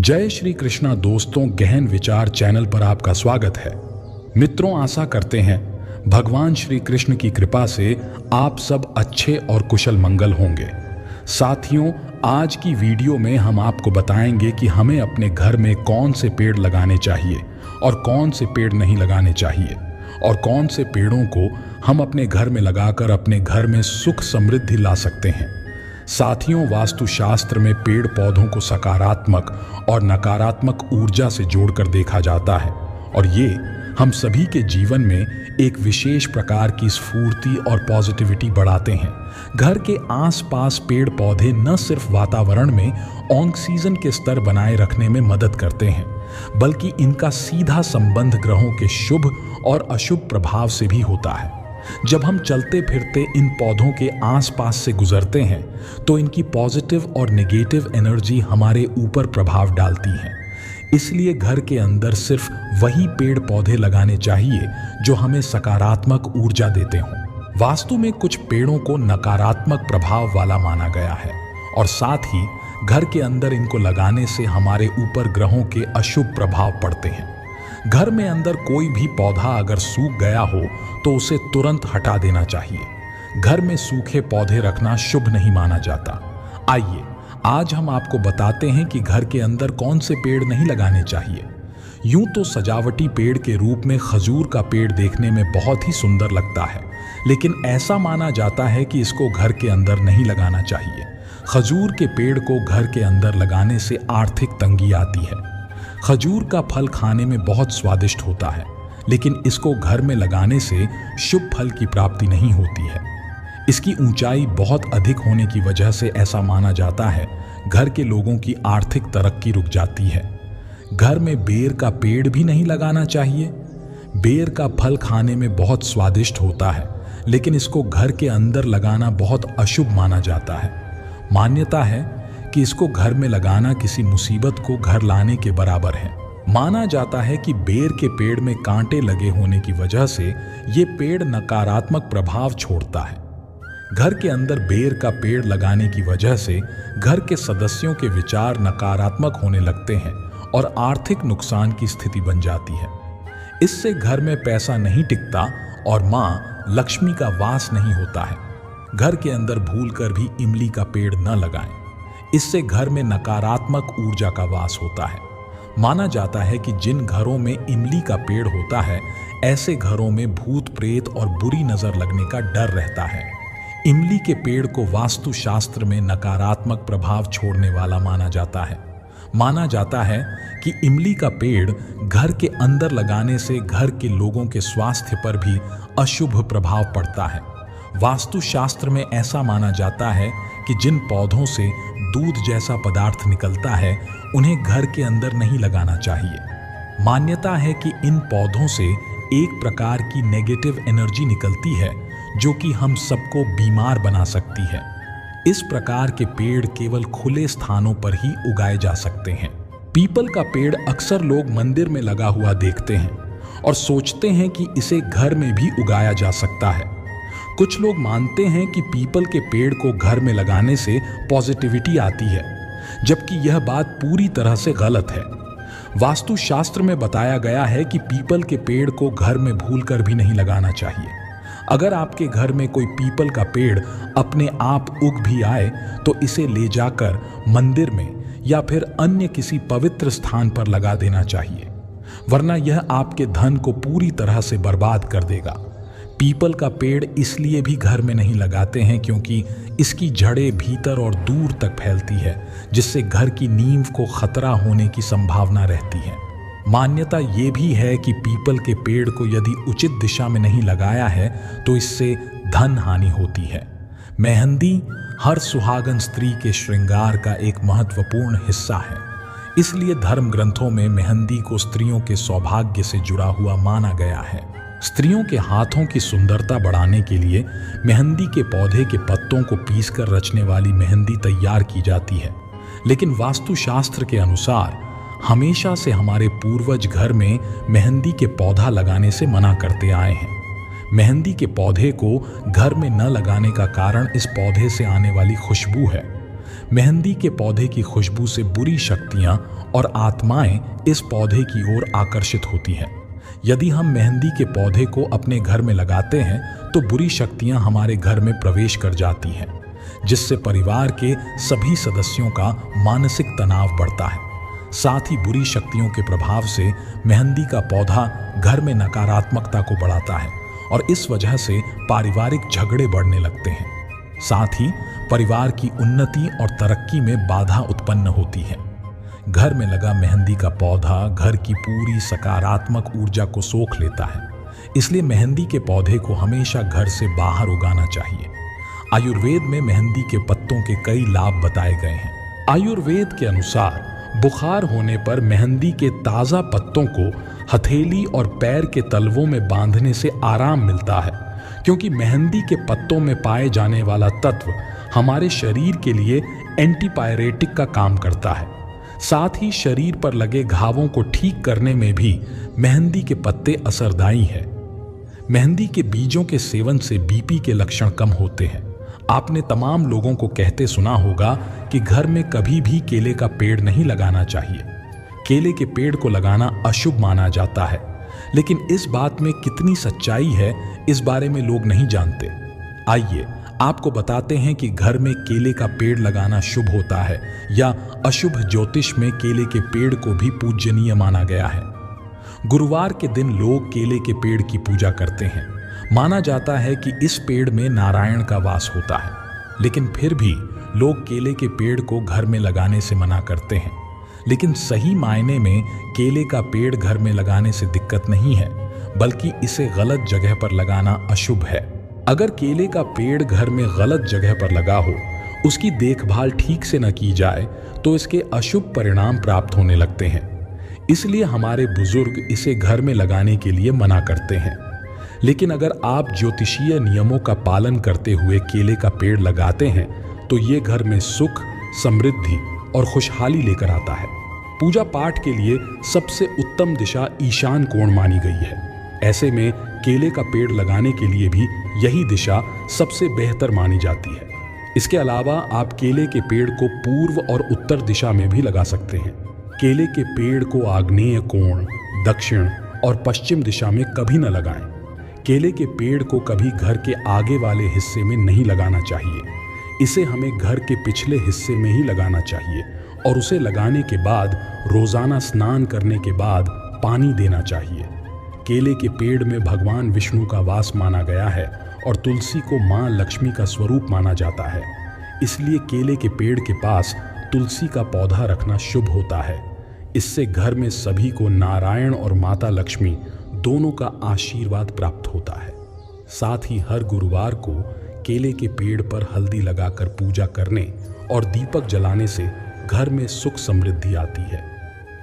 जय श्री कृष्णा दोस्तों, गहन विचार चैनल पर आपका स्वागत है। मित्रों, आशा करते हैं भगवान श्री कृष्ण की कृपा से आप सब अच्छे और कुशल मंगल होंगे। साथियों, आज की वीडियो में हम आपको बताएंगे कि हमें अपने घर में कौन से पेड़ लगाने चाहिए और कौन से पेड़ नहीं लगाने चाहिए, और कौन से पेड़ों को हम अपने घर में लगाकर अपने घर में सुख समृद्धि ला सकते हैं। साथियों, वास्तुशास्त्र में पेड़ पौधों को सकारात्मक और नकारात्मक ऊर्जा से जोड़कर देखा जाता है, और ये हम सभी के जीवन में एक विशेष प्रकार की स्फूर्ति और पॉजिटिविटी बढ़ाते हैं। घर के आसपास पेड़ पौधे न सिर्फ वातावरण में ऑक्सीजन के स्तर बनाए रखने में मदद करते हैं, बल्कि इनका सीधा संबंध ग्रहों के शुभ और अशुभ प्रभाव से भी होता है। जब हम चलते फिरते इन पौधों के आसपास से गुजरते हैं तो इनकी पॉजिटिव और नेगेटिव एनर्जी हमारे ऊपर प्रभाव डालती है। इसलिए घर के अंदर सिर्फ वही पेड़ पौधे लगाने चाहिए जो हमें सकारात्मक ऊर्जा देते हों। वास्तु में कुछ पेड़ों को नकारात्मक प्रभाव वाला माना गया है, और साथ ही घर के अंदर इनको लगाने से हमारे ऊपर ग्रहों के अशुभ प्रभाव पड़ते हैं। घर में अंदर कोई भी पौधा अगर सूख गया हो तो उसे तुरंत हटा देना चाहिए। घर में सूखे पौधे रखना शुभ नहीं माना जाता। आइए आज हम आपको बताते हैं कि घर के अंदर कौन से पेड़ नहीं लगाने चाहिए। यूं तो सजावटी पेड़ के रूप में खजूर का पेड़ देखने में बहुत ही सुंदर लगता है, लेकिन ऐसा माना जाता है कि इसको घर के अंदर नहीं लगाना चाहिए। खजूर के पेड़ को घर के अंदर लगाने से आर्थिक तंगी आती है। खजूर का फल खाने में बहुत स्वादिष्ट होता है, लेकिन इसको घर में लगाने से शुभ फल की प्राप्ति नहीं होती है। इसकी ऊंचाई बहुत अधिक होने की वजह से ऐसा माना जाता है घर के लोगों की आर्थिक तरक्की रुक जाती है। घर में बेर का पेड़ भी नहीं लगाना चाहिए। बेर का फल खाने में बहुत स्वादिष्ट होता है, लेकिन इसको घर के अंदर लगाना बहुत अशुभ माना जाता है। मान्यता है कि इसको घर में लगाना किसी मुसीबत को घर लाने के बराबर है। माना जाता है कि बेर के पेड़ में कांटे लगे होने की वजह से ये पेड़ नकारात्मक प्रभाव छोड़ता है। घर के अंदर बेर का पेड़ लगाने की वजह से घर के सदस्यों के विचार नकारात्मक होने लगते हैं और आर्थिक नुकसान की स्थिति बन जाती है। इससे घर में पैसा नहीं टिकता और मां लक्ष्मी का वास नहीं होता है। घर के अंदर भूलकर भी इमली का पेड़ न लगाएं। इससे घर में नकारात्मक ऊर्जा का वास होता है। माना जाता है कि जिन घरों में इमली का पेड़ होता है, ऐसे घरों में भूत प्रेत और बुरी नजर लगने का डर रहता है। इमली के पेड़ को वास्तुशास्त्र में नकारात्मक प्रभाव छोड़ने वाला माना जाता है। माना जाता है कि इमली का पेड़ घर के अंदर लगाने से घर के लोगों के स्वास्थ्य पर भी अशुभ प्रभाव पड़ता है। वास्तुशास्त्र में ऐसा माना जाता है कि जिन पौधों से दूध जैसा पदार्थ निकलता है, उन्हें घर के अंदर नहीं लगाना चाहिए। मान्यता है कि इन पौधों से एक प्रकार की नेगेटिव एनर्जी निकलती है जो कि हम सबको बीमार बना सकती है। इस प्रकार के पेड़ केवल खुले स्थानों पर ही उगाए जा सकते हैं। पीपल का पेड़ अक्सर लोग मंदिर में लगा हुआ देखते हैं और सोचते हैं कि इसे घर में भी उगाया जा सकता है। कुछ लोग मानते हैं कि पीपल के पेड़ को घर में लगाने से पॉजिटिविटी आती है, जबकि यह बात पूरी तरह से गलत है। वास्तुशास्त्र में बताया गया है कि पीपल के पेड़ को घर में भूलकर भी नहीं लगाना चाहिए। अगर आपके घर में कोई पीपल का पेड़ अपने आप उग भी आए तो इसे ले जाकर मंदिर में या फिर अन्य किसी पवित्र स्थान पर लगा देना चाहिए, वरना यह आपके धन को पूरी तरह से बर्बाद कर देगा। पीपल का पेड़ इसलिए भी घर में नहीं लगाते हैं क्योंकि इसकी जड़ें भीतर और दूर तक फैलती है, जिससे घर की नींव को खतरा होने की संभावना रहती है। मान्यता ये भी है कि पीपल के पेड़ को यदि उचित दिशा में नहीं लगाया है तो इससे धन हानि होती है। मेहंदी हर सुहागन स्त्री के श्रृंगार का एक महत्वपूर्ण हिस्सा है। इसलिए धर्म ग्रंथों में मेहंदी को स्त्रियों के सौभाग्य से जुड़ा हुआ माना गया है। स्त्रियों के हाथों की सुंदरता बढ़ाने के लिए मेहंदी के पौधे के पत्तों को पीसकर रचने वाली मेहंदी तैयार की जाती है, लेकिन वास्तुशास्त्र के अनुसार हमेशा से हमारे पूर्वज घर में मेहंदी के पौधा लगाने से मना करते आए हैं। मेहंदी के पौधे को घर में न लगाने का कारण इस पौधे से आने वाली खुशबू है। मेहंदी के पौधे की खुशबू से बुरी शक्तियां और आत्माएं इस पौधे की ओर आकर्षित होती हैं। यदि हम मेहंदी के पौधे को अपने घर में लगाते हैं तो बुरी शक्तियां हमारे घर में प्रवेश कर जाती हैं, जिससे परिवार के सभी सदस्यों का मानसिक तनाव बढ़ता है। साथ ही बुरी शक्तियों के प्रभाव से मेहंदी का पौधा घर में नकारात्मकता को बढ़ाता है और इस वजह से पारिवारिक झगड़े बढ़ने लगते हैं। साथ ही परिवार की उन्नति और तरक्की में बाधा उत्पन्न होती है। घर में लगा मेहंदी का पौधा घर की पूरी सकारात्मक ऊर्जा को सोख लेता है, इसलिए मेहंदी के पौधे को हमेशा घर से बाहर उगाना चाहिए। आयुर्वेद में मेहंदी के पत्तों के कई लाभ बताए गए हैं। आयुर्वेद के अनुसार बुखार होने पर मेहंदी के ताज़ा पत्तों को हथेली और पैर के तलवों में बांधने से आराम मिलता है, क्योंकि मेहंदी के पत्तों में पाए जाने वाला तत्व हमारे शरीर के लिए एंटीपायरेटिक का काम करता है। साथ ही शरीर पर लगे घावों को ठीक करने में भी मेहंदी के पत्ते असरदायी हैं। मेहंदी के बीजों के सेवन से बीपी के लक्षण कम होते हैं। आपने तमाम लोगों को कहते सुना होगा कि घर में कभी भी केले का पेड़ नहीं लगाना चाहिए। केले के पेड़ को लगाना अशुभ माना जाता है, लेकिन इस बात में कितनी सच्चाई है इस बारे में लोग नहीं जानते। आइए आपको बताते हैं कि घर में केले का पेड़ लगाना शुभ होता है या अशुभ। ज्योतिष में केले के पेड़ को भी पूजनीय माना गया है। गुरुवार के दिन लोग केले के पेड़ की पूजा करते हैं। माना जाता है कि इस पेड़ में नारायण का वास होता है, लेकिन फिर भी लोग केले के पेड़ को घर में लगाने से मना करते हैं। लेकिन सही मायने में केले का पेड़ घर में लगाने से दिक्कत नहीं है, बल्कि इसे गलत जगह पर लगाना अशुभ है। अगर केले का पेड़ घर में गलत जगह पर लगा हो, उसकी देखभाल ठीक से न की जाए तो इसके अशुभ परिणाम प्राप्त होने लगते हैं। इसलिए हमारे बुजुर्ग इसे घर में लगाने के लिए मना करते हैं। लेकिन अगर आप ज्योतिषीय नियमों का पालन करते हुए केले का पेड़ लगाते हैं तो ये घर में सुख, समृद्धि और खुशहाली लेकर आता है। पूजा पाठ के लिए सबसे उत्तम दिशा ईशान कोण मानी गई है। ऐसे में केले का पेड़ लगाने के लिए भी यही दिशा सबसे बेहतर मानी जाती है। इसके अलावा आप केले के पेड़ को पूर्व और उत्तर दिशा में भी लगा सकते हैं। केले के पेड़ को आग्नेय कोण, दक्षिण और पश्चिम दिशा में कभी न लगाएं। केले के पेड़ को कभी घर के आगे वाले हिस्से में नहीं लगाना चाहिए। इसे हमें घर के पिछले हिस्से में ही लगाना चाहिए और उसे लगाने के बाद रोजाना स्नान करने के बाद पानी देना चाहिए। केले के पेड़ में भगवान विष्णु का वास माना गया है और तुलसी को मां लक्ष्मी का स्वरूप माना जाता है। इसलिए केले के पेड़ के पास तुलसी का पौधा रखना शुभ होता है। इससे घर में सभी को नारायण और माता लक्ष्मी दोनों का आशीर्वाद प्राप्त होता है। साथ ही हर गुरुवार को केले के पेड़ पर हल्दी लगाकर पूजा करने और दीपक जलाने से घर में सुख समृद्धि आती है।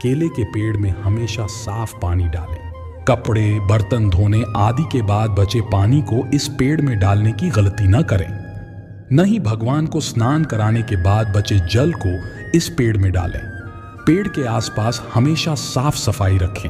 केले के पेड़ में हमेशा साफ पानी डालें। कपड़े, बर्तन धोने आदि के बाद बचे पानी को इस पेड़ में डालने की गलती न करें। न ही भगवान को स्नान कराने के बाद बचे जल को इस पेड़ में डालें। पेड़ के आसपास हमेशा साफ सफाई रखें।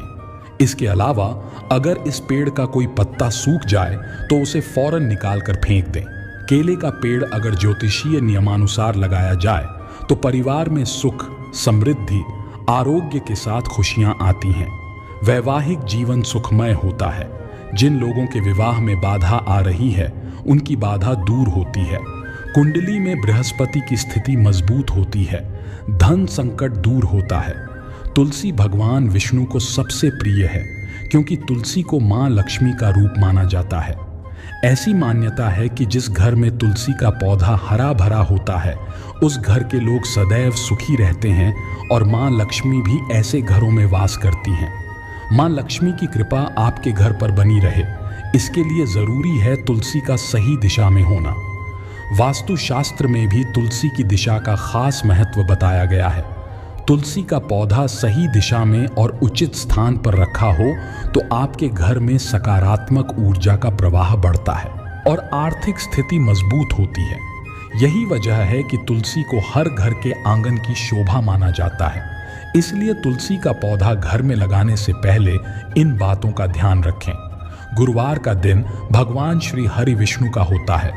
इसके अलावा अगर इस पेड़ का कोई पत्ता सूख जाए तो उसे फौरन निकाल कर फेंक दें। केले का पेड़ अगर ज्योतिषीय नियमानुसार लगाया जाए तो परिवार में सुख, समृद्धि, आरोग्य के साथ खुशियां आती हैं। वैवाहिक जीवन सुखमय होता है। जिन लोगों के विवाह में बाधा आ रही है उनकी बाधा दूर होती है। कुंडली में बृहस्पति की स्थिति मजबूत होती है। धन संकट दूर होता है। तुलसी भगवान विष्णु को सबसे प्रिय है, क्योंकि तुलसी को मां लक्ष्मी का रूप माना जाता है। ऐसी मान्यता है कि जिस घर में तुलसी का पौधा हरा भरा होता है उस घर के लोग सदैव सुखी रहते हैं और मां लक्ष्मी भी ऐसे घरों में वास करती हैं। मां लक्ष्मी की कृपा आपके घर पर बनी रहे, इसके लिए जरूरी है तुलसी का सही दिशा में होना। वास्तु शास्त्र में भी तुलसी की दिशा का खास महत्व बताया गया है। तुलसी का पौधा सही दिशा में और उचित स्थान पर रखा हो तो आपके घर में सकारात्मक ऊर्जा का प्रवाह बढ़ता है और आर्थिक स्थिति मजबूत होती है। यही वजह है कि तुलसी को हर घर के आंगन की शोभा माना जाता है। इसलिए तुलसी का पौधा घर में लगाने से पहले इन बातों का ध्यान रखें। गुरुवार का दिन भगवान श्री हरि विष्णु का होता है।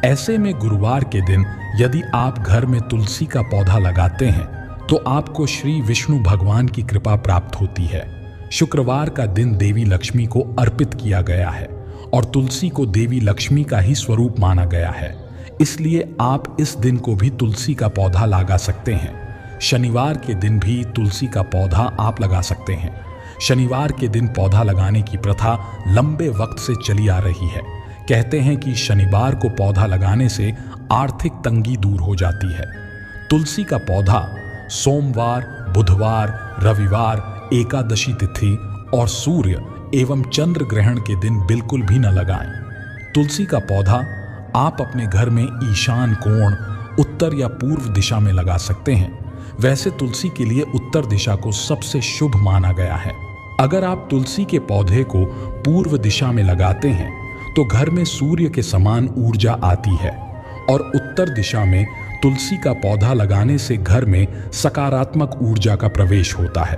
ऐसे में गुरुवार के दिन यदि आप घर में तुलसी का पौधा लगाते हैं तो आपको श्री विष्णु भगवान की कृपा प्राप्त होती है। शुक्रवार का दिन देवी लक्ष्मी को अर्पित किया गया है और तुलसी को देवी लक्ष्मी का ही स्वरूप माना गया है, इसलिए आप इस दिन को भी तुलसी का पौधा लगा सकते हैं। शनिवार के दिन भी तुलसी का पौधा आप लगा सकते हैं। शनिवार के दिन पौधा लगाने की प्रथा लंबे वक्त से चली आ रही है। कहते हैं कि शनिवार को पौधा लगाने से आर्थिक तंगी दूर हो जाती है। तुलसी का पौधा सोमवार, बुधवार, रविवार, एकादशी तिथि और सूर्य एवं चंद्र ग्रहण के दिन बिल्कुल भी न लगाएं। तुलसी का पौधा आप अपने घर में ईशान कोण, उत्तर या पूर्व दिशा में लगा सकते हैं। वैसे तुलसी के लिए उत्तर दिशा को सबसे शुभ माना गया है। अगर आप तुलसी के पौधे को पूर्व दिशा में लगाते हैं तो घर में सूर्य के समान ऊर्जा आती है और उत्तर दिशा में तुलसी का पौधा लगाने से घर में सकारात्मक ऊर्जा का प्रवेश होता है।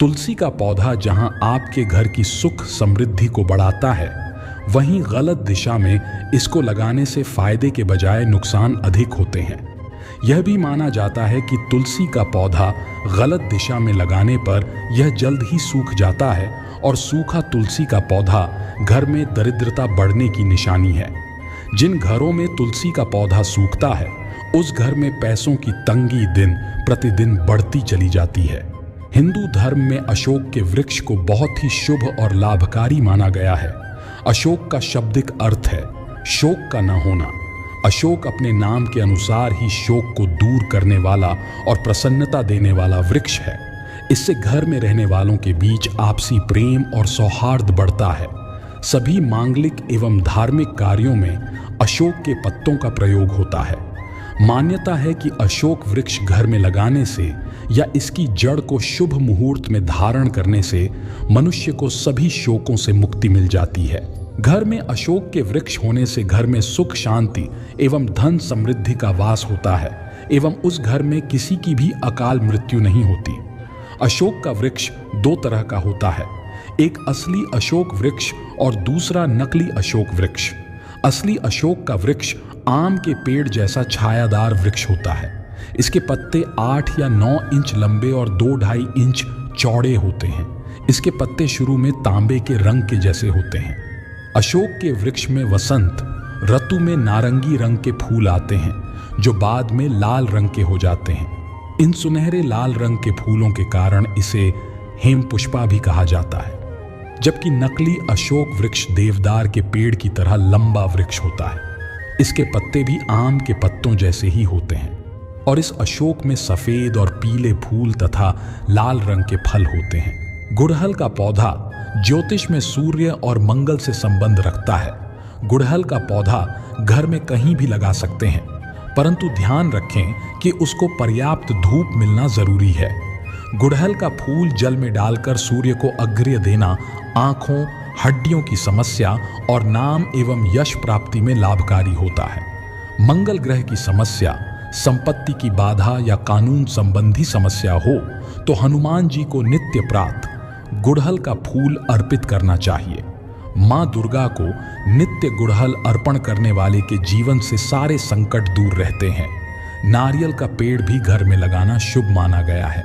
तुलसी का पौधा जहां आपके घर की सुख समृद्धि को बढ़ाता है, वहीं गलत दिशा में इसको लगाने से फायदे के बजाय नुकसान अधिक होते हैं। यह भी माना जाता है कि तुलसी का पौधा गलत दिशा में लगाने पर यह जल्द ही सूख जाता है और सूखा तुलसी का पौधा घर में दरिद्रता बढ़ने की निशानी है। जिन घरों में तुलसी का पौधा सूखता है, उस घर में पैसों की तंगी दिन प्रतिदिन बढ़ती चली जाती है। हिंदू धर्म में अशोक के वृक्ष को बहुत ही शुभ और लाभकारी माना गया है। अशोक का शाब्दिक अर्थ है शोक का न होना। अशोक अपने नाम के अनुसार ही शोक को दूर करने वाला और प्रसन्नता देने वाला वृक्ष है। इससे घर में रहने वालों के बीच आपसी प्रेम और सौहार्द बढ़ता है। सभी मांगलिक एवं धार्मिक कार्यों में अशोक के पत्तों का प्रयोग होता है। मान्यता है कि अशोक वृक्ष घर में लगाने से या इसकी जड़ को शुभ मुहूर्त में धारण करने से मनुष्य को सभी शोकों से मुक्ति मिल जाती है। घर में अशोक के वृक्ष होने से घर में सुख शांति एवं धन समृद्धि का वास होता है एवं उस घर में किसी की भी अकाल मृत्यु नहीं होती। अशोक का वृक्ष दो तरह का होता है, एक असली अशोक वृक्ष और दूसरा नकली अशोक वृक्ष। असली अशोक का वृक्ष आम के पेड़ जैसा छायादार वृक्ष होता है। इसके पत्ते 8 या 9 इंच लंबे और 2-2.5 इंच चौड़े होते हैं। इसके पत्ते शुरू में तांबे के रंग के जैसे होते हैं। अशोक के वृक्ष में वसंत ऋतु में नारंगी रंग के फूल आते हैं, जो बाद में लाल रंग के हो जाते हैं। इन सुनहरे लाल रंग के फूलों के कारण इसे हेमपुष्पा भी कहा जाता है। जबकि नकली अशोक वृक्ष देवदार के पेड़ की तरह लंबा वृक्ष होता है। इसके पत्ते भी आम के पत्तों जैसे ही होते हैं और इस अशोक में सफेद और पीले फूल तथा लाल रंग के फल होते हैं। गुड़हल का पौधा ज्योतिष में सूर्य और मंगल से संबंध रखता है। गुड़हल का पौधा घर में कहीं भी लगा सकते हैं, परंतु ध्यान रखें कि उसको पर्याप्त धूप मिलना जरूरी है। गुड़हल का फूल जल में डालकर सूर्य को अर्घ्य देना आंखों, हड्डियों की समस्या और नाम एवं यश प्राप्ति में लाभकारी होता है। मंगल ग्रह की समस्या, संपत्ति की बाधा या कानून संबंधी समस्या हो तो हनुमान जी को नित्य प्रातः गुड़हल का फूल अर्पित करना चाहिए। माँ दुर्गा को नित्य गुड़हल अर्पण करने वाले के जीवन से सारे संकट दूर रहते हैं। नारियल का पेड़ भी घर में लगाना शुभ माना गया है।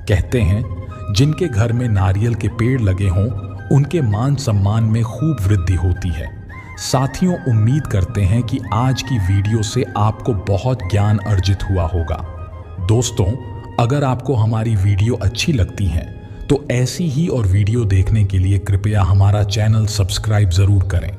कहते हैं जिनके घर में नारियल के पेड़ लगे हों उनके मान सम्मान में खूब वृद्धि होती है। साथियों, उम्मीद करते हैं कि आज की वीडियो से आपको बहुत ज्ञान अर्जित हुआ होगा। दोस्तों, अगर आपको हमारी वीडियो अच्छी लगती है तो ऐसी ही और वीडियो देखने के लिए कृपया हमारा चैनल सब्सक्राइब जरूर करें।